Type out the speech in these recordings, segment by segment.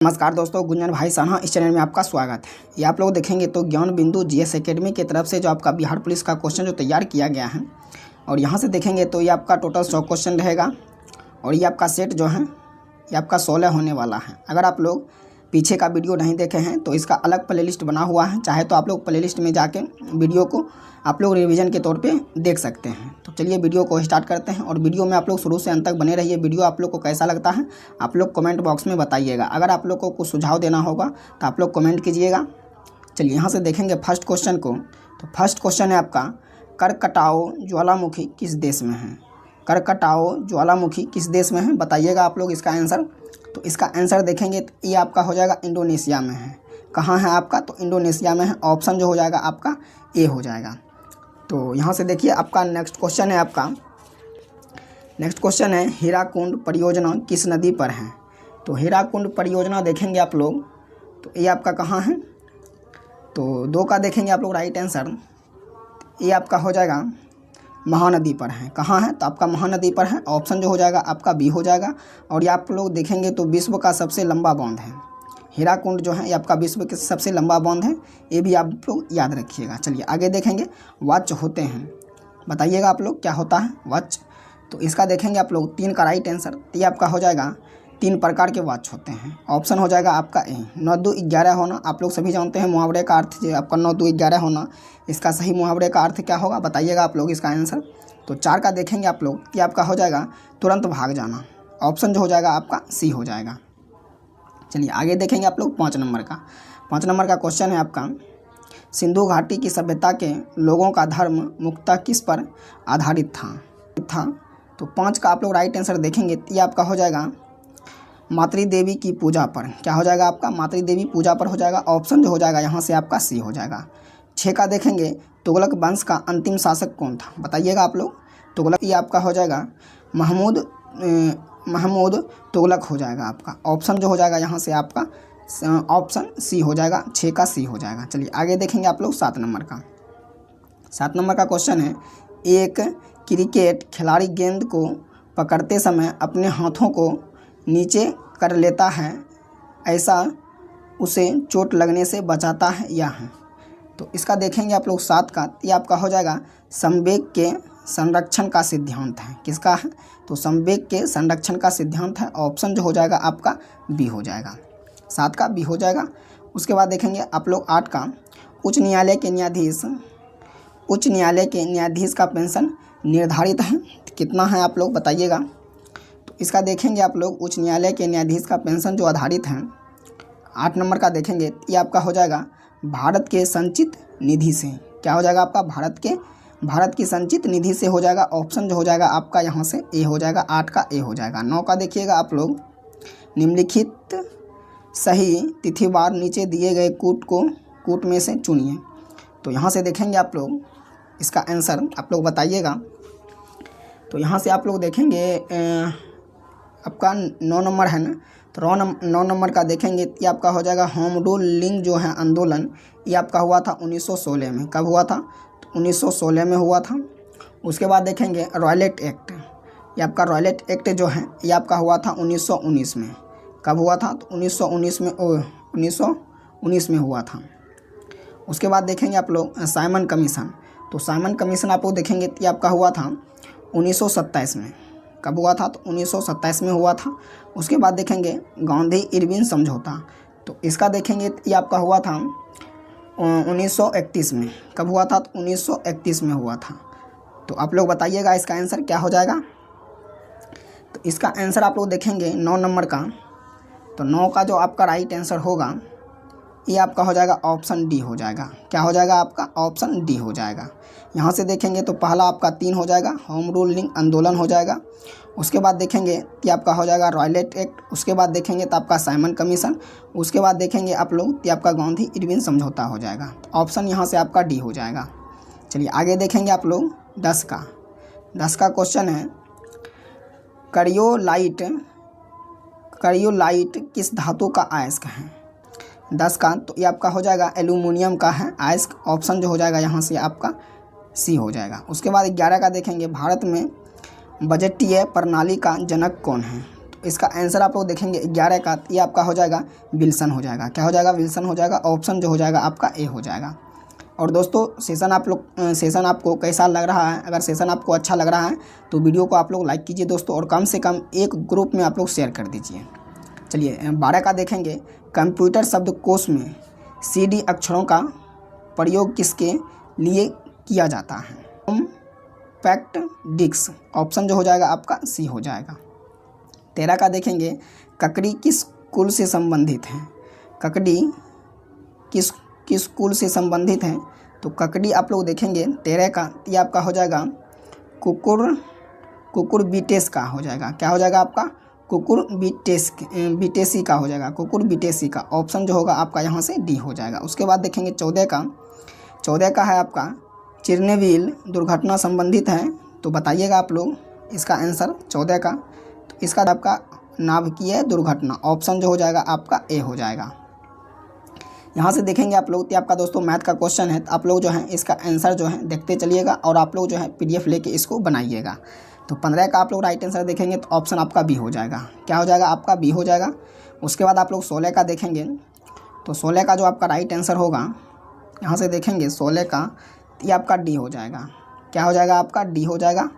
नमस्कार दोस्तों, गुंजन भाई सान्हा इस चैनल में आपका स्वागत है। ये आप लोग देखेंगे तो ज्ञान बिंदु जीएस एकेडमी की तरफ से जो आपका बिहार पुलिस का क्वेश्चन जो तैयार किया गया है, और यहाँ से देखेंगे तो ये आपका टोटल 100 क्वेश्चन रहेगा। और ये आपका सेट जो है ये आपका 16 होने वाला है। अगर आप लोग पीछे का वीडियो नहीं देखे हैं तो इसका अलग प्लेलिस्ट बना हुआ है, चाहे तो आप लोग प्लेलिस्ट में जाके वीडियो को आप लोग रिवीजन के तौर पे देख सकते हैं। तो चलिए वीडियो को स्टार्ट करते हैं, और वीडियो में आप लोग शुरू से अंत तक बने रहिए। वीडियो आप लोग को कैसा लगता है आप लोग कमेंट बॉक्स में बताइएगा। अगर आप लोग को कुछ सुझाव देना होगा तो आप लोग कमेंट कीजिएगा। चलिए यहाँ से देखेंगे फर्स्ट क्वेश्चन को। तो फर्स्ट क्वेश्चन है आपका, करकटाओ ज्वालामुखी किस देश में है? करकटाओ ज्वालामुखी किस देश में है, बताइएगा आप लोग इसका आंसर। तो इसका आंसर देखेंगे तो ये आपका हो जाएगा इंडोनेशिया में है। कहाँ है आपका? तो इंडोनेशिया में है। ऑप्शन जो हो जाएगा आपका ए हो जाएगा। तो यहाँ से देखिए आपका नेक्स्ट क्वेश्चन है आपका। नेक्स्ट क्वेश्चन है, हीराकुंड परियोजना किस नदी पर है? तो हीराकुंड परियोजना देखेंगे आप लोग तो ये आपका कहाँ है? तो दो का देखेंगे आप लोग राइट आंसर, ये आपका हो जाएगा महानदी पर है। कहाँ है? तो आपका महानदी पर है। ऑप्शन जो हो जाएगा आपका बी हो जाएगा। और ये आप लोग देखेंगे तो विश्व का सबसे लंबा बांध है हीराकुंड जो है, ये आपका विश्व के सबसे लंबा बांध है। ये भी आप लोग याद रखिएगा। चलिए आगे देखेंगे, वच होते हैं, बताइएगा आप लोग क्या होता है वच। तो इसका देखेंगे आप लोग 3 का राइट आंसर, तो ये आपका हो जाएगा 3 प्रकार के वच होते हैं। ऑप्शन हो जाएगा आपका ए 9 2 11 होना। आप लोग सभी जानते हैं मुहावरे का अर्थ जो आपका 9 2 11 होना, इसका सही मुहावरे का अर्थ क्या होगा, बताइएगा आप लोग इसका आंसर। तो 4 का देखेंगे आप लोग, ये आपका हो जाएगा तुरंत भाग जाना। ऑप्शन जो हो जाएगा आपका सी हो जाएगा। चलिए आगे देखेंगे आप लोग 5 नंबर का। 5 नंबर का क्वेश्चन है आपका, सिंधु घाटी की सभ्यता के लोगों का धर्म मुख्यतः किस पर आधारित था? तो 5 का आप लोग राइट आंसर देखेंगे, ये आपका हो जाएगा मातृ देवी की पूजा पर। क्या हो जाएगा आपका? मातृ देवी पूजा पर हो जाएगा। ऑप्शन जो हो जाएगा यहाँ से आपका सी हो जाएगा। 6 का देखेंगे, तुगलक वंश का अंतिम शासक कौन था, बताइएगा आप लोग। तुगलक ये आपका हो जाएगा महमूद तुगलक हो जाएगा आपका। ऑप्शन जो हो जाएगा यहाँ से आपका ऑप्शन सी हो जाएगा। 6 का सी हो जाएगा। चलिए आगे देखेंगे आप लोग 7 नंबर का। 7 नंबर का क्वेश्चन है, एक क्रिकेट खिलाड़ी गेंद को पकड़ते समय अपने हाथों को नीचे कर लेता है, ऐसा उसे चोट लगने से बचाता है या है? तो इसका देखेंगे आप लोग 7 का, ये आपका हो जाएगा संवेग के संरक्षण का सिद्धांत है। किसका है? तो संवेग के संरक्षण का सिद्धांत है। ऑप्शन जो हो जाएगा आपका बी हो जाएगा। 7 का बी हो जाएगा। उसके बाद देखेंगे आप लोग 8 का, उच्च न्यायालय के न्यायाधीश का पेंशन निर्धारित है, कितना है आप लोग बताइएगा। तो इसका देखेंगे आप लोग उच्च न्यायालय के न्यायाधीश का पेंशन जो आधारित है 8 नंबर का देखेंगे, ये आपका हो जाएगा भारत के संचित निधि से। क्या हो जाएगा आपका? भारत की संचित निधि से हो जाएगा। ऑप्शन जो हो जाएगा आपका यहाँ से ए हो जाएगा। 8 का ए हो जाएगा। 9 का देखिएगा आप लोग, निम्नलिखित सही तिथिवार नीचे दिए गए कूट में से चुनिए। तो यहाँ से देखेंगे आप लोग इसका आंसर आप लोग बताइएगा। तो यहाँ से आप लोग देखेंगे आपका 9 नंबर है ना, तो 9 नंबर का देखेंगे, ये आपका हो जाएगा होम रूल लिंग जो है आंदोलन, ये आपका हुआ था 1916 में। कब हुआ था? तो 1916 में हुआ था। उसके बाद देखेंगे रॉयलेट एक्ट, ये आपका रॉयलेट एक्ट जो है ये आपका हुआ था 1919 में। कब हुआ था? तो 1919 में हुआ था। उसके बाद देखेंगे आप लोग साइमन कमीशन, तो साइमन कमीशन आप लोग देखेंगे ये आपका हुआ था 1927 में। कब हुआ था? तो 1927 में हुआ था। उसके बाद देखेंगे गांधी इरविन समझौता, तो इसका देखेंगे ये आपका हुआ था 1931 में। कब हुआ था? तो 1931 में हुआ था। तो आप लोग बताइएगा इसका आंसर क्या हो जाएगा। तो इसका आंसर आप लोग देखेंगे 9 नंबर का, तो 9 का जो आपका राइट आंसर होगा ये आपका हो जाएगा ऑप्शन डी हो जाएगा। क्या हो जाएगा आपका? ऑप्शन डी हो जाएगा। यहाँ से देखेंगे तो पहला आपका 3 हो जाएगा, होम रूल लिंग आंदोलन हो जाएगा। उसके बाद देखेंगे कि आपका हो जाएगा रॉयलेट एक्ट। उसके बाद देखेंगे तो आपका साइमन कमीशन। उसके बाद देखेंगे आप लोग कि आपका गांधी इरविन समझौता हो जाएगा। तो ऑप्शन यहाँ से आपका डी हो जाएगा। चलिए आगे देखेंगे आप लोग 10 का। 10 का क्वेश्चन है, करियोलाइट किस धातु का अयस्क है? 10 का, तो ये आपका हो जाएगा एल्यूमिनियम का है अयस्क। ऑप्शन जो हो जाएगा यहाँ से आपका सी हो जाएगा। उसके बाद 11 का देखेंगे, भारत में बजटीय प्रणाली का जनक कौन है? तो तो इसका आंसर आप लोग देखेंगे 11 का, ये आपका हो जाएगा विल्सन हो जाएगा। क्या हो जाएगा? विल्सन हो जाएगा। ऑप्शन जो हो जाएगा आपका ए हो जाएगा। और दोस्तों सेशन आपको कैसा लग रहा है? अगर सेशन आपको अच्छा लग रहा है तो वीडियो को आप लोग लाइक कीजिए दोस्तों, और कम से कम एक ग्रुप में आप लोग शेयर कर दीजिए। चलिए 12 का देखेंगे। कंप्यूटर शब्दकोश में CD अक्षरों का प्रयोग किसके लिए किया जाता है? Compact disc. ऑप्शन जो हो जाएगा आपका सी हो जाएगा। 13 का देखेंगे। ककड़ी किस कुल से संबंधित है? ककड़ी किस कुल से संबंधित है? तो ककड़ी आप लोग देखेंगे 13 का, ये आपका हो जाएगा कुकुरबिटेस का हो जाएगा। क्या हो जाएगा आपका? बिटेसी का हो जाएगा। कुकुरबिटेसी का। ऑप्शन जो होगा आपका यहाँ से डी हो जाएगा। उसके बाद देखेंगे 14 का है आपका चिरनेविल दुर्घटना संबंधित है, तो बताइएगा आप लोग इसका आंसर 14 का। तो इसका आपका नाभिकीय दुर्घटना। ऑप्शन जो हो जाएगा आपका ए हो जाएगा। यहाँ से देखेंगे आप लोग, तो आपका दोस्तों मैथ का क्वेश्चन है, तो आप लोग जो है इसका आंसर जो है देखते चलिएगा, और आप लोग जो है PDF लेके इसको बनाइएगा। तो 15 का आप लोग राइट आंसर देखेंगे तो ऑप्शन आपका बी हो जाएगा। क्या हो जाएगा? आपका बी हो जाएगा। उसके बाद आप लोग 16 का देखेंगे, तो 16 का जो आपका राइट आंसर होगा, यहाँ से देखेंगे 16 का, ये आपका डी हो जाएगा। क्या हो जाएगा? आपका डी हो जाएगा।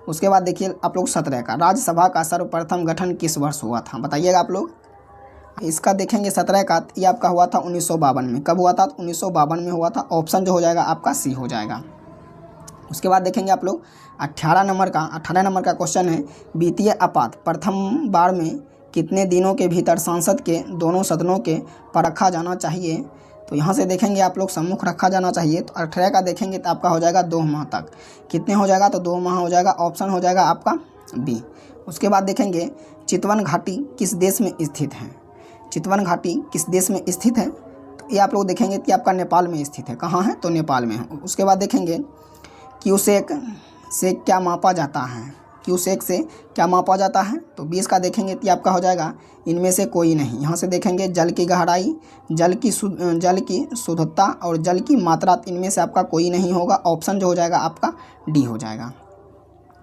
उसके बाद देखिए आप लोग 17 का। राज्यसभा का सर्वप्रथम गठन किस वर्ष हुआ था? बताइएगा आप लोग। इसका देखेंगे 17 का, ये आपका हुआ था 1952 में। कब हुआ था? 1952 में हुआ था। ऑप्शन जो हो जाएगा आपका सी हो जाएगा। उसके बाद देखेंगे आप लोग 18 नंबर का क्वेश्चन है। वित्तीय आपात प्रथम बार में कितने दिनों के भीतर संसद के दोनों सदनों के पर रखा जाना चाहिए? तो यहाँ से देखेंगे आप लोग सम्मुख रखा जाना चाहिए। तो 18 का देखेंगे तो आपका हो जाएगा 2 माह तक। कितने हो जाएगा? तो 2 माह हो जाएगा। ऑप्शन हो जाएगा आपका बी। उसके बाद देखेंगे चितवन घाटी किस देश में स्थित है? चितवन घाटी किस देश में स्थित है? तो ये आप लोग देखेंगे कि आपका नेपाल में स्थित है। कहाँ है? तो नेपाल में है। उसके बाद देखेंगे क्यूसेक से क्या मापा जाता है? क्यूसेक से क्या मापा जाता है? तो 20 का देखेंगे तो आपका हो जाएगा इनमें से कोई नहीं। यहाँ से देखेंगे जल की गहराई, जल की शुद्धता और जल की मात्रा, इनमें से आपका कोई नहीं होगा। ऑप्शन जो हो जाएगा आपका डी हो जाएगा।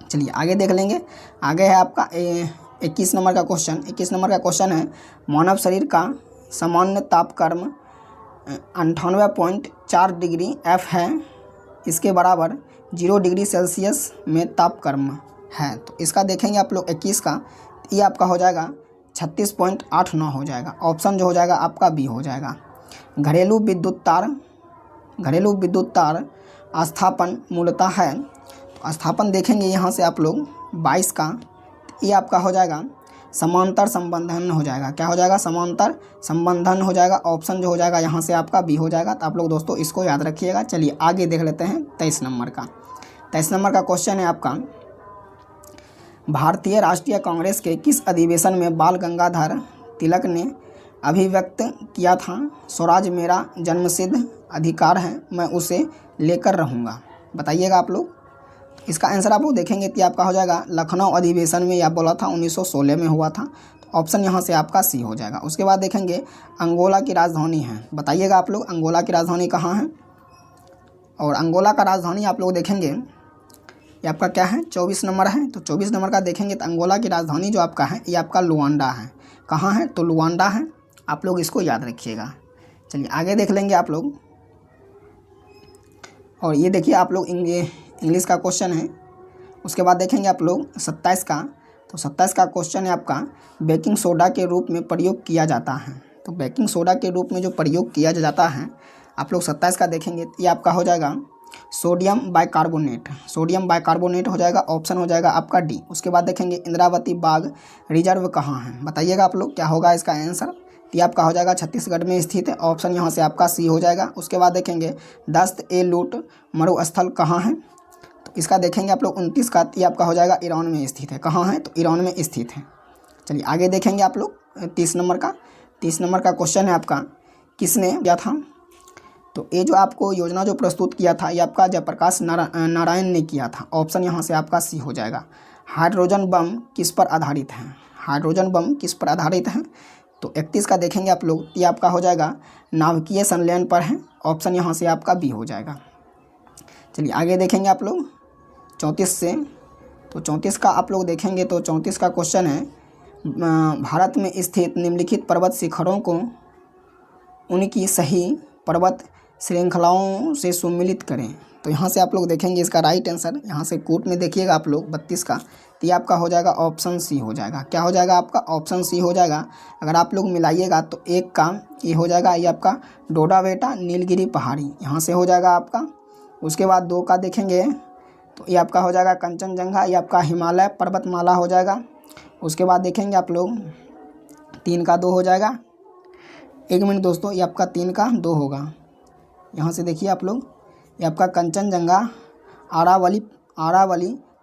चलिए आगे देख लेंगे। आगे है आपका 21 नंबर का क्वेश्चन। 21 नंबर का क्वेश्चन है मानव शरीर का सामान्य तापक्रम 98.4 डिग्री F है, इसके बराबर 0 डिग्री सेल्सियस में तापक्रम है। तो इसका देखेंगे आप लोग 21 का, ये आपका हो जाएगा 36.89 हो जाएगा। ऑप्शन जो हो जाएगा आपका बी हो जाएगा। घरेलू विद्युत तार स्थापन मूलतः है, तो स्थापन देखेंगे यहाँ से आप लोग 22 का, ये आपका हो जाएगा समांतर संबंधन हो जाएगा। क्या हो जाएगा? समांतर संबंधन हो जाएगा। ऑप्शन जो हो जाएगा यहाँ से आपका बी हो जाएगा। तो आप लोग दोस्तों इसको याद रखिएगा। चलिए आगे देख लेते हैं 23 नंबर का। 23 नंबर का क्वेश्चन है आपका भारतीय राष्ट्रीय कांग्रेस के किस अधिवेशन में बाल गंगाधर तिलक ने अभिव्यक्त किया था स्वराज मेरा जन्मसिद्ध अधिकार है, मैं उसे लेकर रहूँगा? बताइएगा आप लोग। इसका आंसर आप लोग देखेंगे कि आपका हो जाएगा लखनऊ अधिवेशन में, या बोला था 1916 में हुआ था। तो ऑप्शन यहाँ से आपका सी हो जाएगा। उसके बाद देखेंगे अंगोला की राजधानी है, बताइएगा आप लोग अंगोला की राजधानी कहाँ है? और अंगोला का राजधानी आप लोग देखेंगे ये आपका क्या है? 24 नंबर है। तो 24 नंबर का देखेंगे तो अंगोला की राजधानी जो आपका है ये आपका लुआंडा है। कहाँ है? तो लुआंडा है। आप लोग इसको याद रखिएगा। चलिए आगे देख लेंगे आप लोग। और ये देखिए आप लोग इंग्लिश का क्वेश्चन है। उसके बाद देखेंगे आप लोग 27 का। तो 27 का क्वेश्चन है आपका बेकिंग सोडा के रूप में प्रयोग किया जाता है। तो बेकिंग सोडा के रूप में जो प्रयोग किया जाता है आप लोग 27 का देखेंगे ये आपका हो जाएगा सोडियम बाइकार्बोनेट हो जाएगा। ऑप्शन हो जाएगा आपका डी। उसके बाद देखेंगे इंद्रावती बाग रिजर्व कहाँ है? बताइएगा आप लोग क्या होगा इसका आंसर? ये आपका हो जाएगा छत्तीसगढ़ में स्थित है। ऑप्शन यहाँ से आपका सी हो जाएगा। उसके बाद देखेंगे दस्त-ए-लूट मरुस्थल कहाँ है? तो इसका देखेंगे आप लोग 29 का, ये आपका हो जाएगा ईरान में स्थित है। कहाँ है? तो ईरान में स्थित है। चलिए आगे देखेंगे आप लोग 30 नंबर का। 30 नंबर का क्वेश्चन है आपका किसने किया था? तो ये जो आपको योजना जो प्रस्तुत किया था ये आपका जयप्रकाश नारायण ने किया था। ऑप्शन यहाँ से आपका सी हो जाएगा। हाइड्रोजन बम किस पर आधारित है? हाइड्रोजन बम किस पर आधारित है? तो 31 का देखेंगे आप लोग, ये आपका हो जाएगा नाभिकीय संलयन पर है। ऑप्शन यहाँ से आपका बी हो जाएगा। चलिए आगे देखेंगे आप लोग 34 से। तो 34 का आप लोग देखेंगे तो 34 का क्वेश्चन है भारत में स्थित निम्नलिखित पर्वत शिखरों को उनकी सही पर्वत श्रृंखलाओं से सम्मिलित करें। तो यहाँ से आप लोग देखेंगे इसका राइट आंसर, यहाँ से कोट में देखिएगा आप लोग 32 का, तो ये आपका हो जाएगा ऑप्शन सी हो जाएगा। क्या हो जाएगा आपका? ऑप्शन सी हो जाएगा। अगर आप लोग मिलाइएगा तो एक का ये हो जाएगा, ये आपका डोडा बेटा नीलगिरी पहाड़ी, यहाँ से हो जाएगा आपका। उसके बाद 2 का देखेंगे तो ये आपका हो जाएगा कंचनजंगा, ये आपका हिमालय पर्वतमाला हो जाएगा। उसके बाद देखेंगे आप लोग 3 का 2 हो जाएगा। 1 मिनट दोस्तों, ये आपका 3 का 2 होगा। यहाँ से देखिए आप लोग, ये आपका कंचनजंगा आरावली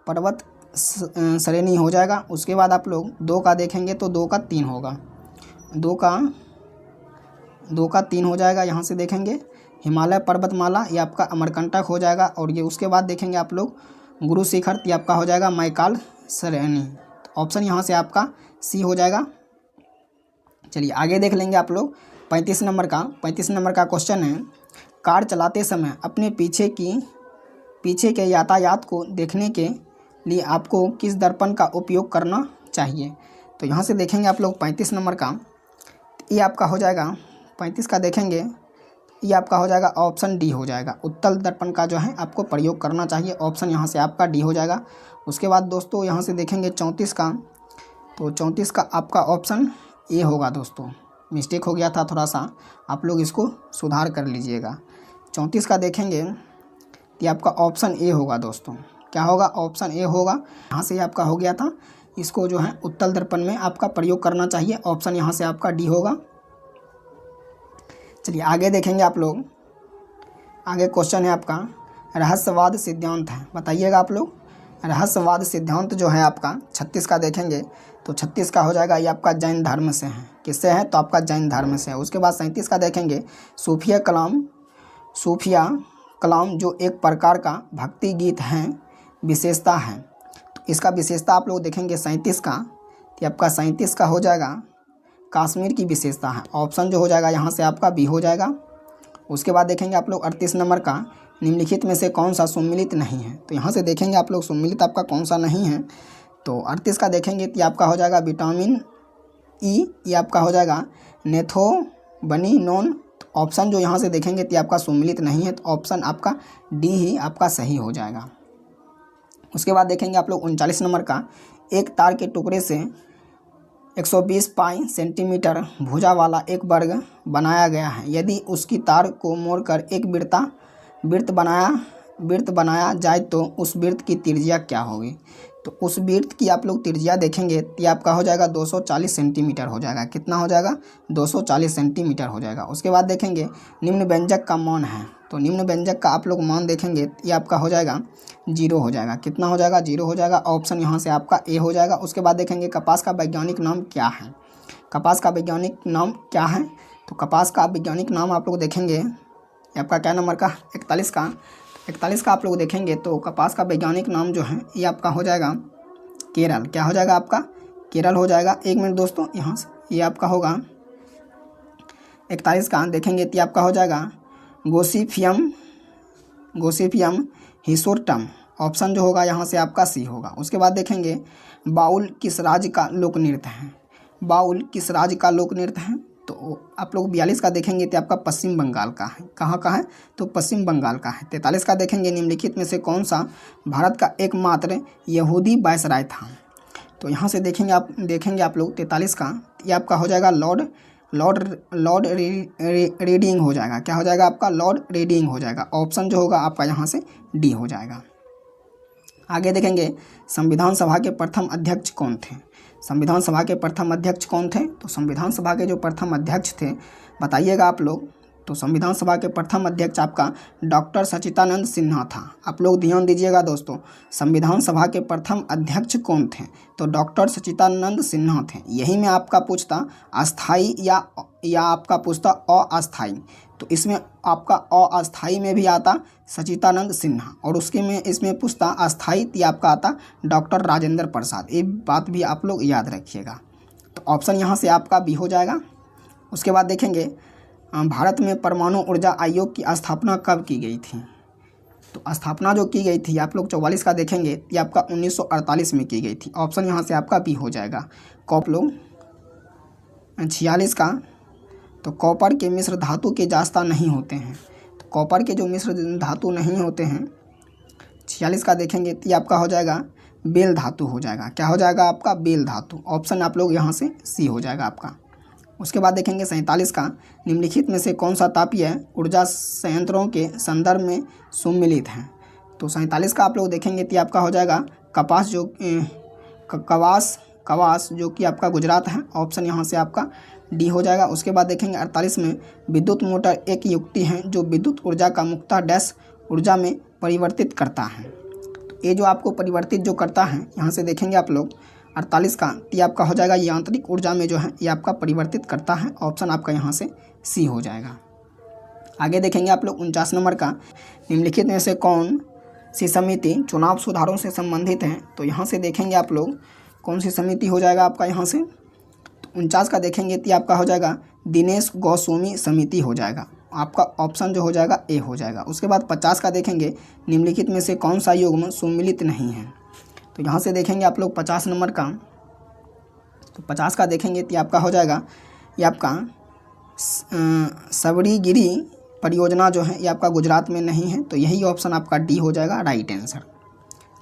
पर्वत श्रेणी हो जाएगा। उसके बाद आप लोग 2 का देखेंगे तो 2 का 3 होगा, 2 का 3 हो जाएगा। यहाँ से देखेंगे हिमालय पर्वतमाला, ये आपका अमरकंटक हो जाएगा। और ये उसके बाद देखेंगे आप लोग गुरु शिखर, ये आपका हो जाएगा मैकाल श्रेणी। ऑप्शन यहाँ से आपका सी हो जाएगा। चलिए आगे देख लेंगे आप लोग 35 नंबर का क्वेश्चन है, कार चलाते समय अपने पीछे के यातायात को देखने के लिए आपको किस दर्पण का उपयोग करना चाहिए। तो यहाँ से देखेंगे आप लोग 35 नंबर का, ये आपका हो जाएगा 35 का देखेंगे, ये आपका हो जाएगा ऑप्शन डी हो जाएगा। उत्तल दर्पण का जो है आपको प्रयोग करना चाहिए, ऑप्शन यहाँ से आपका डी हो जाएगा। उसके बाद दोस्तों यहाँ से देखेंगे 34 का, तो 34 का आपका ऑप्शन ए होगा। दोस्तों मिस्टेक हो गया था थोड़ा सा, आप लोग इसको सुधार कर लीजिएगा। 34 का देखेंगे तो आपका ऑप्शन ए होगा। दोस्तों क्या होगा? ऑप्शन ए होगा। यहाँ से आपका हो गया था, इसको जो है उत्तल दर्पण में आपका प्रयोग करना चाहिए, ऑप्शन यहाँ से आपका डी होगा। चलिए आगे देखेंगे आप लोग, आगे क्वेश्चन है आपका रहस्यवाद सिद्धांत है, बताइएगा आप लोग। रहस्यवाद सिद्धांत जो है आपका 36 का देखेंगे तो 36 का हो जाएगा, ये आपका जैन धर्म से है। किससे है? तो आपका जैन धर्म से है। उसके बाद 37 का देखेंगे सूफिया कलाम जो एक प्रकार का भक्ति गीत है, विशेषता है। तो इसका विशेषता आप लोग देखेंगे 37 का, तो आपका 37 का हो जाएगा कश्मीर की विशेषता है, ऑप्शन जो हो जाएगा यहाँ से आपका बी हो जाएगा। उसके बाद देखेंगे आप लोग 38 नंबर का, निम्नलिखित में से कौन सा सम्मिलित नहीं है। तो यहाँ से देखेंगे आप लोग सम्मिलित आपका कौन सा नहीं है। तो 38 का देखेंगे तो आपका हो जाएगा विटामिन ई, ये आपका हो जाएगा नेथोबनिनोन। ऑप्शन जो यहाँ से देखेंगे तो आपका सम्मिलित नहीं है, तो ऑप्शन आपका डी ही आपका सही हो जाएगा। उसके बाद देखेंगे आप लोग 39 नंबर का, एक तार के टुकड़े से 120 पाई सेंटीमीटर भुजा वाला एक वर्ग बनाया गया है। यदि उसकी तार को मोड़कर एक वृत्त बनाया जाए तो उस वृत्त की त्रिज्या क्या होगी। तो उस वृत्त की आप लोग त्रिज्या देखेंगे तो आपका हो जाएगा 240 सेंटीमीटर हो जाएगा। कितना हो जाएगा? 240 सेंटीमीटर हो जाएगा। उसके बाद देखेंगे निम्न व्यंजक का मान है, तो निम्न व्यंजक का आप लोग मान देखेंगे ये आपका हो जाएगा 0 हो जाएगा। कितना हो जाएगा? 0 हो जाएगा, ऑप्शन यहाँ से आपका ए हो जाएगा। उसके बाद देखेंगे कपास का वैज्ञानिक नाम क्या है। कपास का वैज्ञानिक नाम क्या है? तो कपास का वैज्ञानिक नाम आप लोग देखेंगे आपका क्या नंबर का? 41 का आप लोग देखेंगे तो कपास का वैज्ञानिक नाम जो है ये आपका हो जाएगा केरल। क्या हो जाएगा आपका? केरल हो जाएगा। 1 मिनट दोस्तों, यहाँ से ये आपका होगा 41 का देखेंगे तो आपका हो जाएगा गोसिफियम हिसोर्टम, ऑप्शन जो होगा यहाँ से आपका सी होगा। उसके बाद देखेंगे बाउल किस राज्य का लोक नृत्य है। बाउल किस राज्य का लोक नृत्य है? तो आप लोग 42 का देखेंगे तो आपका पश्चिम बंगाल का है। कहाँ का है? तो पश्चिम बंगाल का है। 43 का देखेंगे निम्नलिखित में से कौन सा भारत का एकमात्र यहूदी वायसराय था। तो यहाँ से देखेंगे आप लोग 43 का, ये आपका हो जाएगा लॉर्ड रीडिंग हो जाएगा। क्या हो जाएगा आपका? लॉर्ड रीडिंग हो जाएगा। ऑप्शन जो होगा आपका यहाँ से डी हो जाएगा। आगे देखेंगे संविधान सभा के प्रथम अध्यक्ष कौन थे। संविधान सभा के प्रथम अध्यक्ष कौन थे? तो संविधान सभा के जो प्रथम अध्यक्ष थे बताइएगा आप लोग। तो संविधान सभा के प्रथम अध्यक्ष आपका डॉक्टर सच्चिदानंद सिन्हा था। आप लोग ध्यान दीजिएगा दोस्तों, संविधान सभा के प्रथम अध्यक्ष कौन थे? तो डॉक्टर सच्चिदानंद सिन्हा थे। यही मैं आपका पूछता अस्थाई या आपका पूछता अस्थाई, तो इसमें आपका अस्थाई में भी आता सच्चिदानंद सिन्हा, और उसके में इसमें पूछता अस्थाई तो आपका आता डॉक्टर राजेंद्र प्रसाद। ये बात भी आप लोग याद रखिएगा। तो ऑप्शन यहाँ से आपका बी हो जाएगा। उसके बाद देखेंगे भारत में परमाणु ऊर्जा आयोग की स्थापना कब की गई थी। तो स्थापना जो की गई थी आप लोग 44 का देखेंगे, ये आपका 1948 में की गई थी। ऑप्शन यहाँ से आपका बी हो जाएगा। कॉप लोग 46 का, तो कॉपर के मिश्र धातु के जास्ता नहीं होते हैं। तो कॉपर के जो मिश्र धातु नहीं होते हैं 46 का देखेंगे, तो ये आपका हो जाएगा बेल धातु हो जाएगा। क्या हो जाएगा आपका? बेल धातु। ऑप्शन आप लोग यहाँ से सी हो जाएगा आपका। उसके बाद देखेंगे 47 का, निम्नलिखित में से कौन सा तापीय ऊर्जा संयंत्रों के संदर्भ में सुमिलित है। तो 47 का आप लोग देखेंगे तो आपका हो जाएगा कपास, जो कवास जो कि आपका गुजरात है। ऑप्शन यहाँ से आपका डी हो जाएगा। उसके बाद देखेंगे 48 में, विद्युत मोटर एक युक्ति है जो विद्युत ऊर्जा का मुक्ता डैश ऊर्जा में परिवर्तित करता है। तो ये जो आपको परिवर्तित जो करता है, यहाँ से देखेंगे आप लोग 48 का, ये आपका हो जाएगा यांत्रिक ऊर्जा में जो है ये आपका परिवर्तित करता है। ऑप्शन आपका यहाँ से सी हो जाएगा। आगे देखेंगे आप लोग 49 नंबर का, निम्नलिखित में से कौन सी समिति चुनाव सुधारों से संबंधित है। तो यहाँ से देखेंगे आप लोग कौन सी समिति हो जाएगा आपका यहाँ से। तो 49 का देखेंगे तो आपका हो जाएगा दिनेश गोस्वामी समिति हो जाएगा। आपका ऑप्शन जो हो जाएगा ए हो जाएगा। उसके बाद 50 का देखेंगे, निम्नलिखित में से कौन सा युग्म सुमिलित नहीं है। तो यहाँ से देखेंगे आप लोग 50 नंबर का, तो 50 का देखेंगे तो आपका हो जाएगा ये आपका सबरीगिरी परियोजना जो है ये आपका गुजरात में नहीं है। तो यही ऑप्शन आपका डी हो जाएगा राइट आंसर।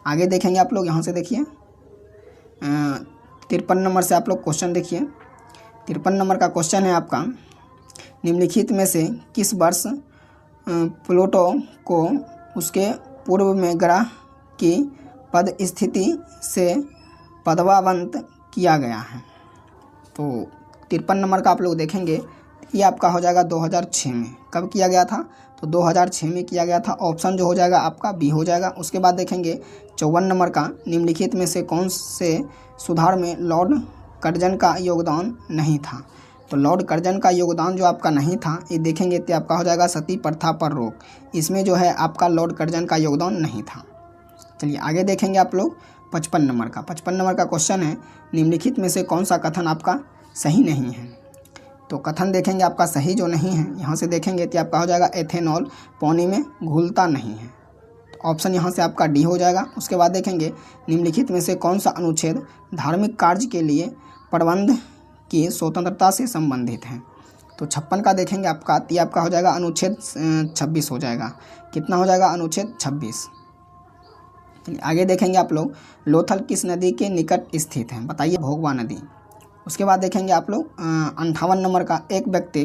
आगे देखेंगे आप लोग, यहाँ से देखिए 53 नंबर से आप लोग क्वेश्चन देखिए। 53 नंबर का क्वेश्चन है आपका, निम्नलिखित में से किस वर्ष प्लूटो को उसके पूर्व में ग्रह की पद स्थिति से पदवावंत किया गया है। तो 53 नंबर का आप लोग देखेंगे ये आपका हो जाएगा 2006 में। कब किया गया था? तो 2006 में किया गया था। ऑप्शन जो हो जाएगा आपका बी हो जाएगा। उसके बाद देखेंगे 54 नंबर का, निम्नलिखित में से कौन से सुधार में लॉर्ड कर्जन का योगदान नहीं था। तो लॉर्ड कर्जन का योगदान जो आपका नहीं था, ये देखेंगे तो आपका हो जाएगा सती प्रथा पर रोक। इसमें जो है आपका लॉर्ड कर्जन का योगदान नहीं था। चलिए आगे देखेंगे आप लोग 55 नंबर का। 55 नंबर का क्वेश्चन है, निम्नलिखित में से कौन सा कथन आपका सही नहीं है। तो कथन देखेंगे आपका सही जो नहीं है, यहाँ से देखेंगे तो आपका हो जाएगा एथेनॉल पानी में घुलता नहीं है। तो ऑप्शन यहाँ से आपका डी हो जाएगा। उसके बाद देखेंगे, निम्नलिखित में से कौन सा अनुच्छेद धार्मिक कार्य के लिए प्रबंध की स्वतंत्रता से संबंधित है। तो 56 का देखेंगे आपका, तो आपका हो जाएगा अनुच्छेद 26 हो जाएगा। कितना हो जाएगा? अनुच्छेद 26। आगे देखेंगे आप लोग, लोथल किस नदी के निकट स्थित है, बताइए। भोगवा नदी। उसके बाद देखेंगे आप लोग 58 नंबर का, एक व्यक्ति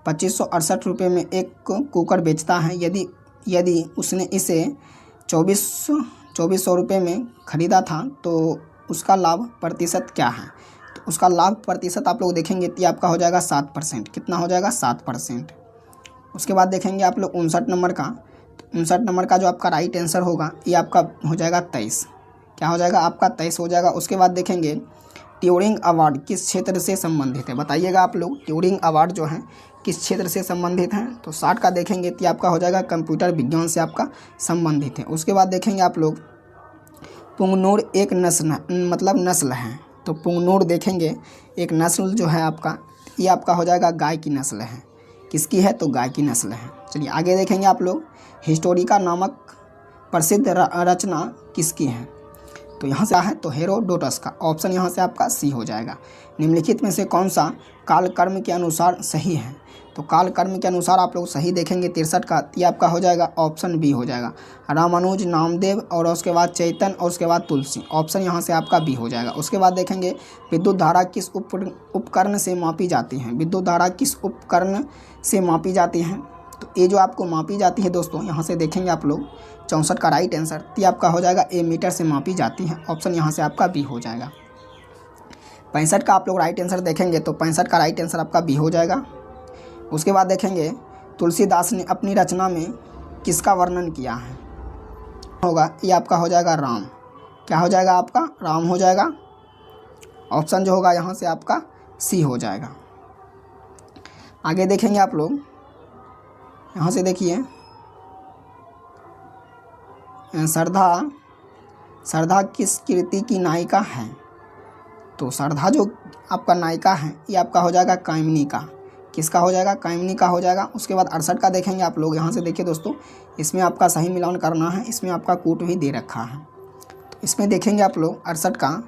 2568 रुपये में एक कुकर बेचता है। यदि उसने इसे 2400 रुपये में ख़रीदा था तो उसका लाभ प्रतिशत क्या है। तो उसका लाभ प्रतिशत आप लोग देखेंगे तो आपका हो जाएगा 7%। कितना हो जाएगा? 7%। उसके बाद देखेंगे आप लोग 59 नंबर का। 59 नंबर का जो आपका राइट आंसर होगा ये आपका हो जाएगा 23। क्या हो जाएगा? आपका 23 हो जाएगा। उसके बाद देखेंगे ट्यूरिंग अवार्ड किस क्षेत्र से संबंधित है, बताइएगा आप लोग। ट्यूरिंग अवार्ड जो है किस क्षेत्र से संबंधित है। तो 60 का देखेंगे तो आपका हो जाएगा कंप्यूटर विज्ञान से आपका संबंधित है। उसके बाद देखेंगे आप लोग पुंगनूर एक नस्ल है। तो पुंगनूर देखेंगे एक नस्ल जो है आपका, ये आपका हो जाएगा गाय की नस्ल है। किसकी है? तो गाय की नस्ल है। चलिए आगे देखेंगे आप लोग, हिस्टोरिका नामक प्रसिद्ध रचना किसकी है। तो यहाँ से है तो हेरोडोटस का। ऑप्शन यहाँ से आपका सी हो जाएगा। निम्नलिखित में से कौन सा काल कर्म के अनुसार सही है। तो काल कर्म के अनुसार आप लोग सही देखेंगे 63 का, ये आपका हो जाएगा ऑप्शन बी हो जाएगा। रामानुज, नामदेव और उसके बाद चैतन्य और उसके बाद तुलसी। ऑप्शन यहाँ से आपका बी हो जाएगा। उसके बाद देखेंगे विद्युत धारा किस उपकरण से मापी जाती है। विद्युत धारा किस उपकरण से मापी जाती है। तो ये जो आपको मापी जाती है दोस्तों, यहाँ से देखेंगे आप लोग 64 का राइट आंसर, तो आपका हो जाएगा ए मीटर से मापी जाती है। ऑप्शन यहाँ से आपका बी हो जाएगा। 65 का आप लोग राइट आंसर देखेंगे तो 65 का राइट आंसर आपका बी हो जाएगा। उसके बाद देखेंगे तुलसीदास ने अपनी रचना में किसका वर्णन किया है होगा, ये आपका हो जाएगा राम। क्या हो जाएगा? आपका राम हो जाएगा। ऑप्शन जो होगा यहाँ से आपका सी हो जाएगा। आगे देखेंगे आप लोग, यहाँ से देखिए सरधा किस कृति की नायिका है। तो सरधा जो आपका नायिका है ये आपका हो जाएगा कामिनी का। किसका हो जाएगा, कायमनी का हो जाएगा। उसके बाद 68 का देखेंगे आप लोग, यहाँ से देखिए दोस्तों, इसमें आपका सही मिलान करना है, इसमें आपका कूट भी दे रखा है। तो इसमें देखेंगे आप लोग 68 का,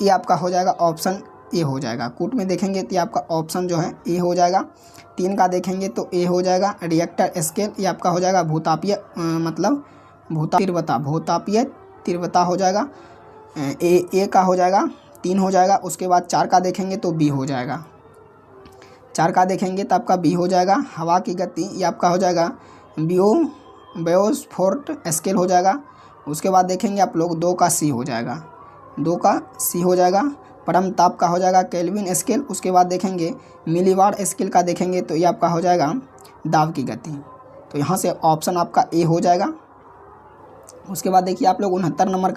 ये आपका हो जाएगा ऑप्शन ए हो जाएगा। कूट में देखेंगे तो ये आपका ऑप्शन जो है ए हो जाएगा। 3 का देखेंगे तो ए हो जाएगा। रिएक्टर स्केल ये आपका हो जाएगा भूतापीय मतलब भूतापीय तीव्रता हो जाएगा। ए का हो जाएगा 3 हो जाएगा। उसके बाद 4 का देखेंगे तो बी हो जाएगा। 4 का देखेंगे तो आपका बी हो जाएगा। हवा की गति ये आपका हो जाएगा बायोस्फोर्ट स्केल हो जाएगा। उसके बाद देखेंगे आप लोग 2 का सी हो जाएगा, 2 का सी हो जाएगा। परम ताप का हो जाएगा केल्विन स्केल। उसके बाद देखेंगे मिलीवार स्केल का देखेंगे तो ये आपका हो जाएगा दाब की गति। तो यहाँ से ऑप्शन आपका ए हो जाएगा। उसके बाद देखिए आप लोग 69 नंबर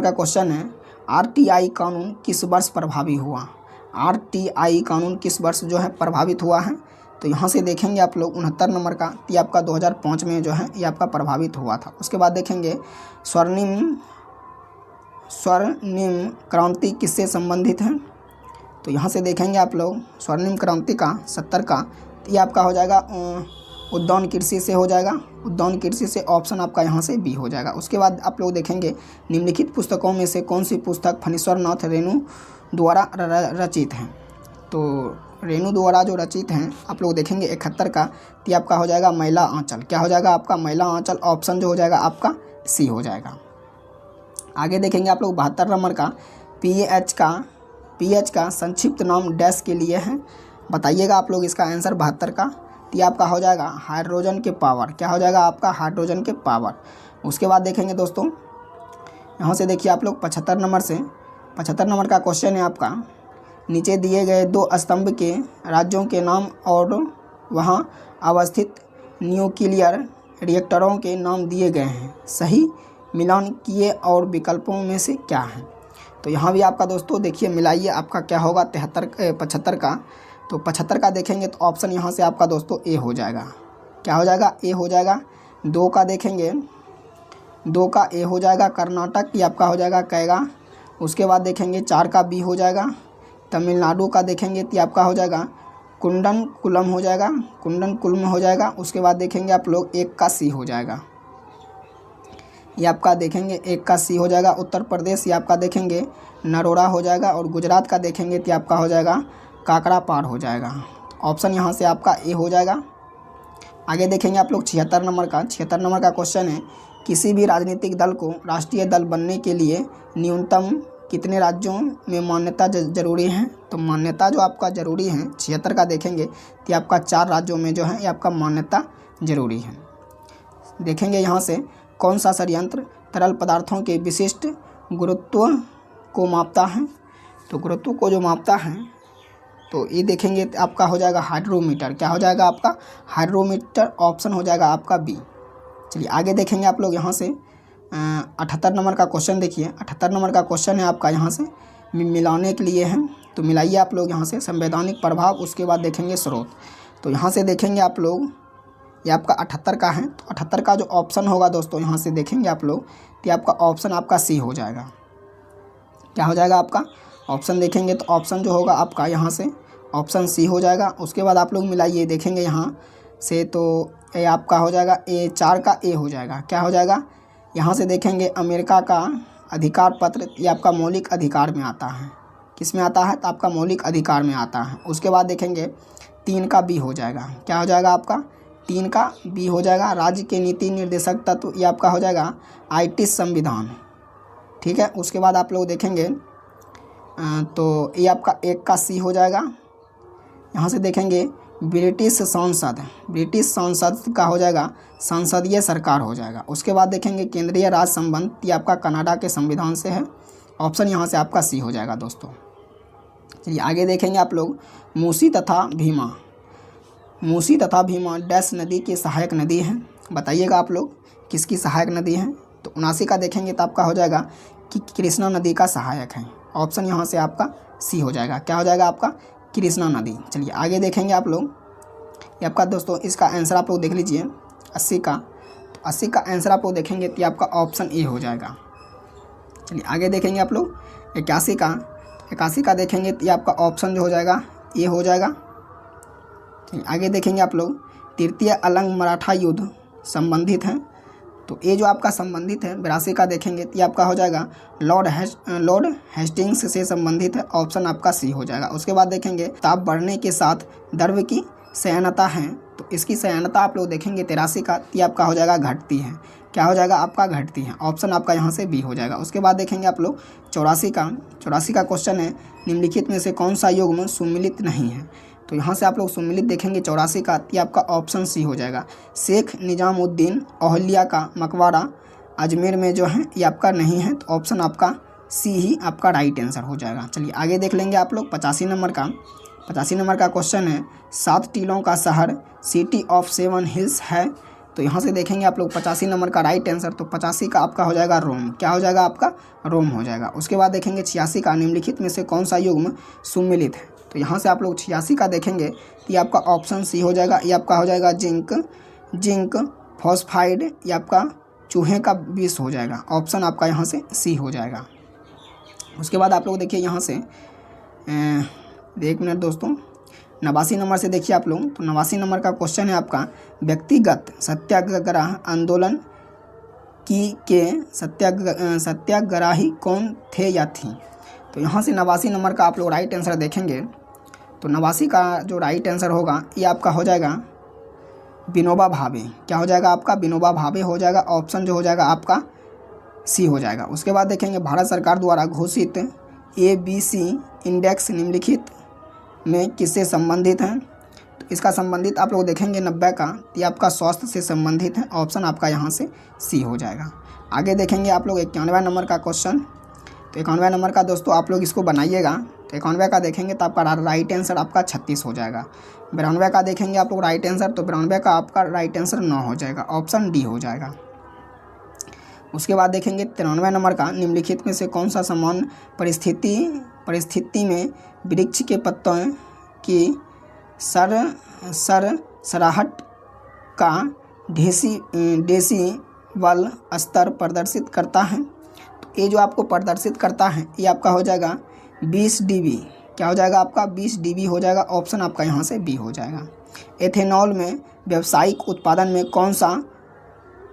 का क्वेश्चन है, आरटीआई कानून किस वर्ष प्रभावी हुआ। आरटीआई कानून किस वर्ष जो है प्रभावित हुआ है। तो यहाँ से देखेंगे आप लोग 69 नंबर का, ये आपका 2005 में जो है ये आपका प्रभावित हुआ था। उसके बाद देखेंगे स्वर्णिम क्रांति किससे संबंधित है। तो यहाँ से देखेंगे आप लोग स्वर्णिम क्रांति का 70 का, ये आपका हो जाएगा उद्यान कृषि से हो जाएगा। उद्यान कृषि से ऑप्शन आपका यहाँ से बी हो जाएगा। उसके बाद आप लोग देखेंगे निम्नलिखित पुस्तकों में से कौन सी पुस्तक फणीश्वर नाथ रेणु द्वारा रचित है। तो रेणु द्वारा जो रचित हैं आप लोग देखेंगे 71 का, तो आपका हो जाएगा महिला आंचल। क्या हो जाएगा आपका महिला आंचल, ऑप्शन जो हो जाएगा आपका सी हो जाएगा। आगे देखेंगे आप लोग 72 नंबर का, पीएच का संक्षिप्त नाम डैश के लिए है। बताइएगा आप लोग इसका आंसर 72 का, तो आपका हो जाएगा हाइड्रोजन के पावर। क्या हो जाएगा आपका हाइड्रोजन के पावर। उसके बाद देखेंगे दोस्तों, यहाँ से देखिए आप लोग 75 नंबर का क्वेश्चन है आपका, नीचे दिए गए 2 स्तंभ के राज्यों के नाम और वहाँ अवस्थित न्यूक्लियर रिएक्टरों के नाम दिए गए हैं, सही मिलान किए और विकल्पों में से क्या है। तो यहाँ भी आपका दोस्तों देखिए मिलाइए, आपका क्या होगा 75 का। तो 75 का देखेंगे तो ऑप्शन यहाँ से आपका दोस्तों ए हो जाएगा। क्या हो जाएगा, ए हो जाएगा। 2 का देखेंगे, 2 का ए हो जाएगा कर्नाटक, ये आपका हो जाएगा कैगा। उसके बाद देखेंगे 4 का बी हो जाएगा। तमिलनाडु का देखेंगे तो आपका हो जाएगा कुंडनकुलम हो जाएगा, कुंडनकुलम हो जाएगा। उसके बाद देखेंगे आप लोग 1 का सी हो जाएगा, ये आपका देखेंगे 1 का सी हो जाएगा। उत्तर प्रदेश ये आपका देखेंगे नरोड़ा हो जाएगा। और गुजरात का देखेंगे तो आपका हो जाएगा काकड़ा पार हो जाएगा। ऑप्शन यहाँ से आपका ए हो जाएगा। आगे देखेंगे आप लोग 76 नंबर का क्वेश्चन है, किसी भी राजनीतिक दल को राष्ट्रीय दल बनने के लिए न्यूनतम कितने राज्यों में मान्यता जरूरी है। तो मान्यता जो आपका ज़रूरी है 76 का देखेंगे तो आपका 4 राज्यों में जो है ये आपका मान्यता जरूरी है। देखेंगे यहाँ से कौन सा संयंत्र तरल पदार्थों के विशिष्ट गुरुत्व को मापता है। तो गुरुत्व को जो मापता है तो ये देखेंगे तो आपका हो जाएगा हाइड्रोमीटर। क्या हो जाएगा आपका हाइड्रोमीटर, ऑप्शन हो जाएगा आपका बी। चलिए आगे देखेंगे आप लोग यहाँ से 78 नंबर का क्वेश्चन देखिए। 78 नंबर का क्वेश्चन है आपका यहाँ से मिलाने के लिए है। तो मिलाइए आप लोग यहाँ से संवैधानिक प्रभाव, उसके बाद देखेंगे स्रोत। तो यहाँ से देखेंगे आप लोग ये आपका 78 का है। तो 78 का जो ऑप्शन होगा दोस्तों यहाँ से देखेंगे आप लोग तो आपका ऑप्शन आपका सी हो जाएगा। क्या हो जाएगा आपका ऑप्शन देखेंगे तो ऑप्शन जो होगा आपका यहाँ से ऑप्शन सी हो जाएगा। उसके बाद आप लोग मिलाइए देखेंगे यहाँ से तो ये आपका हो जाएगा ए, 4 का ए हो जाएगा। क्या हो जाएगा यहाँ से देखेंगे अमेरिका का अधिकार पत्र, ये आपका मौलिक अधिकार में आता है। किस में आता है तो आपका मौलिक अधिकार में आता है। उसके बाद देखेंगे 3 का बी हो जाएगा। क्या हो जाएगा आपका 3 का बी हो जाएगा। राज्य के नीति निर्देशक तत्व ये आपका हो जाएगा IT संविधान, ठीक है। उसके बाद आप लोग देखेंगे तो ये आपका 1 का सी हो जाएगा। यहाँ से देखेंगे ब्रिटिश संसद का हो जाएगा संसदीय सरकार हो जाएगा। उसके बाद देखेंगे केंद्रीय राज संबंध, ये आपका कनाडा के संविधान से है। ऑप्शन यहाँ से आपका सी हो जाएगा दोस्तों। चलिए आगे देखेंगे आप लोग मूसी तथा भीमा डैश नदी की सहायक नदी है। बताइएगा आप लोग किसकी सहायक नदी है। तो 79 का देखेंगे तो आपका हो जाएगा कि कृष्णा नदी का सहायक है। ऑप्शन यहाँ से आपका सी हो जाएगा। क्या हो जाएगा आपका कृष्णा नदी। चलिए आगे देखेंगे आप लोग ये आपका दोस्तों इसका आंसर आप लोग देख लीजिए 80 का। तो 80 का आंसर आप लोग देखेंगे तो आपका ऑप्शन ए हो जाएगा। चलिए आगे देखेंगे आप लोग 81 का देखेंगे तो आपका ऑप्शन जो हो जाएगा ए हो जाएगा। चलिए आगे देखेंगे आप लोग, तृतीय अलंग मराठा युद्ध संबंधित है। तो ये जो आपका संबंधित है 82 का देखेंगे तो ये आपका हो जाएगा लॉर्ड हेस्टिंग्स से संबंधित है, ऑप्शन आपका सी हो जाएगा। उसके बाद देखेंगे ताप बढ़ने के साथ द्रव्य की सयानता है, तो इसकी सयानता आप लोग देखेंगे 83 का, ये आपका हो जाएगा घटती है। क्या हो जाएगा आपका घटती है, ऑप्शन आपका यहाँ से बी हो जाएगा। उसके बाद देखेंगे आप लोग 84 का क्वेश्चन है, निम्नलिखित में से कौन सा युग्म सुमिलित नहीं है। तो यहाँ से आप लोग सुमिलित देखेंगे 84 का, ये आपका ऑप्शन सी हो जाएगा। शेख निजामुद्दीन औलिया का मकबरा अजमेर में जो है ये आपका नहीं है, तो ऑप्शन आपका सी ही आपका राइट आंसर हो जाएगा। चलिए आगे देख लेंगे आप लोग 85 नंबर का क्वेश्चन है, 7 टीलों का शहर सिटी ऑफ 7 हिल्स है। तो यहाँ से देखेंगे आप लोग 85 नंबर का राइट आंसर, तो 85 का आपका हो जाएगा रोम। क्या हो जाएगा आपका रोम हो जाएगा। उसके बाद देखेंगे 86 का, निम्नलिखित में से कौन सा युग्म सुमिलित है। तो यहाँ से आप लोग 86 का देखेंगे तो ये आपका ऑप्शन सी हो जाएगा। ये आपका हो जाएगा जिंक फॉस्फाइड, ये आपका चूहे का विष हो जाएगा, ऑप्शन आपका यहाँ से सी हो जाएगा। उसके बाद आप लोग देखिए यहाँ से 1 मिनट दोस्तों, 89 नंबर से देखिए आप लोग। तो 89 नंबर का क्वेश्चन है आपका, व्यक्तिगत सत्याग्रह आंदोलन के सत्याग्रही कौन थे या थी। तो यहाँ से 89 नंबर का आप लोग राइट आंसर देखेंगे तो 89 का जो राइट आंसर होगा ये आपका हो जाएगा विनोबा भावे। क्या हो जाएगा आपका विनोबा भावे हो जाएगा, ऑप्शन जो हो जाएगा आपका सी हो जाएगा। उसके बाद देखेंगे भारत सरकार द्वारा घोषित ABC इंडेक्स निम्नलिखित में किससे संबंधित है। तो इसका संबंधित आप लोग देखेंगे 90 का, ये आपका स्वास्थ्य से संबंधित है, ऑप्शन आपका यहाँ से सी हो जाएगा। आगे देखेंगे आप लोग 91 नंबर का क्वेश्चन। तो 91 नंबर का दोस्तों आप लोग इसको बनाइएगा। तो 91 का देखेंगे तो आपका राइट आंसर आपका 36 हो जाएगा। 92 का देखेंगे आप लोग राइट आंसर, तो 92 का आपका राइट आंसर 9 हो जाएगा, ऑप्शन डी हो जाएगा। उसके बाद देखेंगे 93 नंबर का, निम्नलिखित में से कौन सा सामान्य परिस्थिति में वृक्ष के पत्तों की सराहट का डेसिबल स्तर प्रदर्शित करता है। तो ये जो आपको प्रदर्शित करता है ये आपका हो जाएगा 20 dB। क्या हो जाएगा आपका 20 dB हो जाएगा, ऑप्शन आपका यहाँ से बी हो जाएगा। एथेनॉल में व्यावसायिक उत्पादन में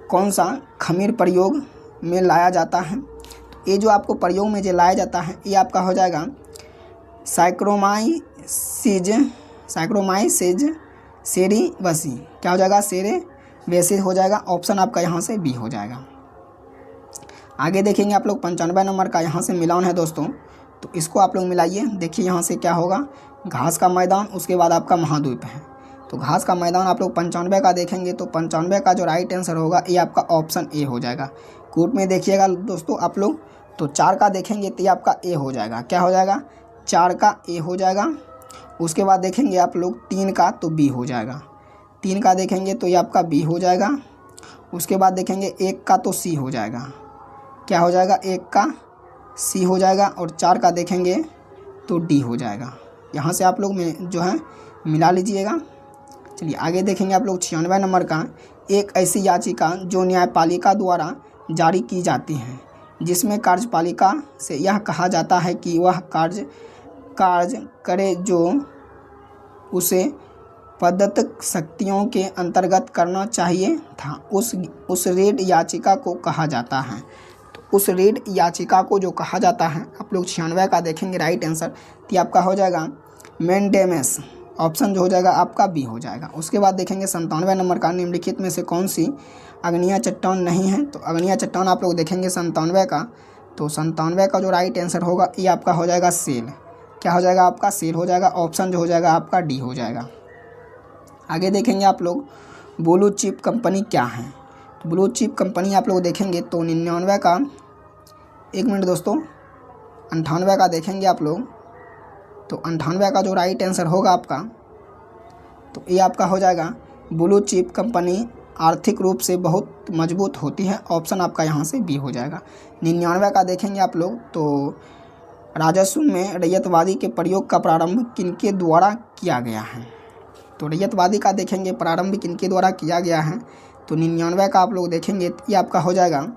कौन सा खमीर प्रयोग में लाया जाता है। तो ये जो आपको प्रयोग में जो लाया जाता है ये आपका हो जाएगा साइक्रोमाइसिस सेरीवसी। क्या हो जाएगा सेरेवेसी हो जाएगा, ऑप्शन आपका यहाँ से बी हो जाएगा। आगे देखेंगे आप लोग 95 नंबर का, यहाँ से मिलान है दोस्तों, तो इसको आप लोग मिलाइए। देखिए यहाँ से क्या होगा, घास का मैदान, उसके बाद आपका महाद्वीप है। तो घास का मैदान आप लोग 95 का देखेंगे तो 95 का जो राइट आंसर होगा ये आपका ऑप्शन ए हो जाएगा। कोर्ट में देखिएगा दोस्तों आप लोग, तो 4 का देखेंगे तो ये आपका ए हो जाएगा। क्या हो जाएगा 4 का ए हो जाएगा। उसके बाद देखेंगे आप लोग 3 का तो बी हो जाएगा। 3 का देखेंगे तो ये आपका बी हो जाएगा। उसके बाद देखेंगे 1 का तो सी हो जाएगा। क्या हो जाएगा 1 का सी हो जाएगा, और 4 का देखेंगे तो डी हो जाएगा। यहाँ से आप लोग में जो है मिला लीजिएगा। चलिए आगे देखेंगे आप लोग 96 नंबर का, एक ऐसी याचिका जो न्यायपालिका द्वारा जारी की जाती है जिसमें कार्यपालिका से यह कहा जाता है कि वह कार्य करे जो उसे प्रदत्त शक्तियों के अंतर्गत करना चाहिए था, उस रेड याचिका को कहा जाता है। तो उस रेड याचिका को जो कहा जाता है आप लोग 96 का देखेंगे राइट आंसर, तो आपका हो जाएगा मेंडेमेस, ऑप्शन जो हो जाएगा आपका बी हो जाएगा। उसके बाद देखेंगे 97 नंबर का, निम्नलिखित में से कौन सी अग्निया चट्टान नहीं है। तो अग्निया चट्टान आप लोग देखेंगे 97 का, तो 97 का जो राइट आंसर होगा ये आपका हो जाएगा सेल। क्या हो जाएगा आपका सेल हो जाएगा, ऑप्शन जो हो जाएगा आपका डी हो जाएगा। आगे देखेंगे आप लोग ब्लू चिप कंपनी क्या है। तो ब्लू चिप कंपनी आप लोग देखेंगे तो 99 का, 1 मिनट दोस्तों, 98 का देखेंगे आप लोग, तो 98 का जो राइट आंसर होगा आपका तो ये आपका हो जाएगा ब्लू चिप कंपनी आर्थिक रूप से बहुत मजबूत होती है, ऑप्शन आपका यहाँ से बी हो जाएगा। 99 का देखेंगे आप लोग तो राजस्व में रैयतवादी के प्रयोग का प्रारंभ किनके द्वारा किया गया है। तो रैयतवादी का देखेंगे प्रारंभ किनके द्वारा किया गया है, तो 99 का आप लोग देखेंगे ये आपका हो जाएगा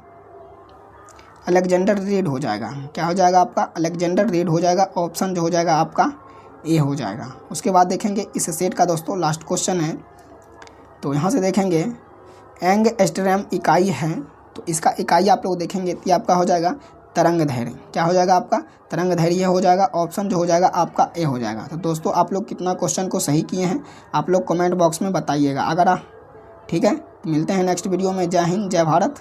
अलेक्जेंडर रेड हो जाएगा। क्या हो जाएगा आपका अलेक्जेंडर रेड हो जाएगा, ऑप्शन जो हो जाएगा आपका ए हो जाएगा। उसके बाद देखेंगे इस सेट का दोस्तों लास्ट क्वेश्चन है, तो यहाँ से देखेंगे एंगस्ट्रॉम इकाई है, तो इसका इकाई आप लोग देखेंगे तो ये आपका हो जाएगा तरंग दैर्घ्य। क्या हो जाएगा आपका? तरंग दैर्घ्य ये हो जाएगा। ऑप्शन जो हो जाएगा आपका ए हो जाएगा। तो दोस्तों आप लोग कितना क्वेश्चन को सही किए हैं आप लोग कमेंट बॉक्स में बताइएगा। अगर ठीक है, मिलते हैं नेक्स्ट वीडियो में। जय हिंद, जय भारत।